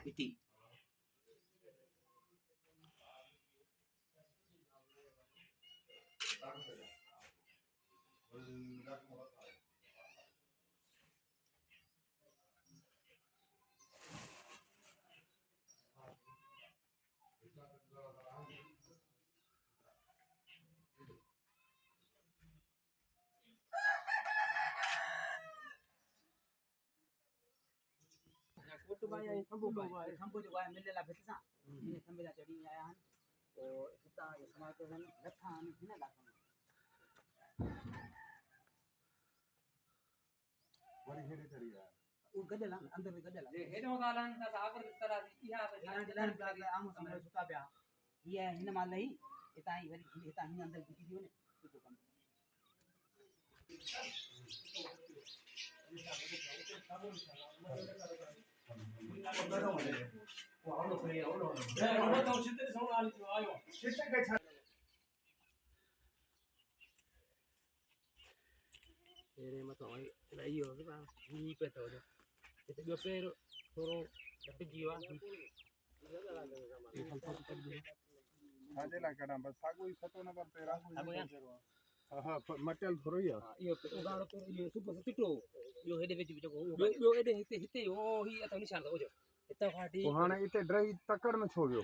Iti. Photo भाई ये खंबो जो है मिले ला भेटसा ये खंबे ला चढ़ी आया हन और इतना ये समाज तो है रखा हन ने ला वरी हेरे चढ़ी आया वो गडला अंदर में गडला जे हेडो गालन ता आगर तरह इहा यहाँ जलन का आम समय सुता पिया ये हिन माल ही इता ही वरी इता हिन अंदर बिठी दियो ने सुतो कम Ere mato ai la io ba ni peto jo. Itu gue pero toro tapi jiwa. साजे ला कड़ा बस सागो ही सतो न पर तेरा Aku ya. हां मटेरियल थोरो ही Iyo pero udah pero iyo super tito. Yo hede veji jo. Yo hede hite yo hi atau ni sar jo. Itu hati. तो हाने इते ड्राई तकड़ में छो गयो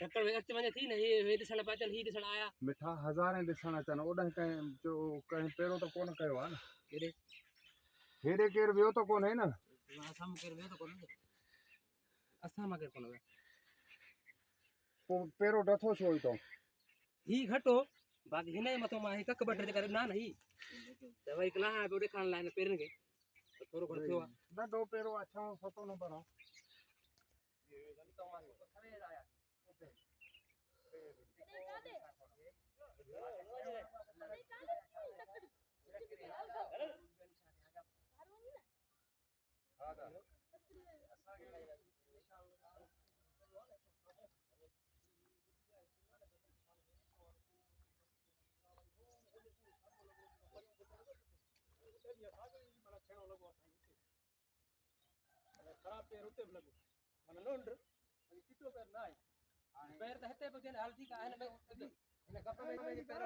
Kakak wektu mana थी ना ये hede sana bacan hi de sana आया. मिठा हजारे दिसना चन ओडे कहीं जो कहीं पेरो तो कोन कयो है ना Hede. हेरे केर वियो तो कोन है ना Asam ker me to kono. Asam ker kono. तो पेरो डथो छो तो ही घटो बाकी हिने मतो मा ही कक बटर करे ना नहीं त भाई कला है बोडे खान लाइन पेरन के तो थोरो कर थियो ना दो पेरो अच्छा सतो न पर खराब पेर होते लगो मन लोंड्र कितो पेर नाय पैर त हते बजन हल्दी का है ना मैं कप में पैर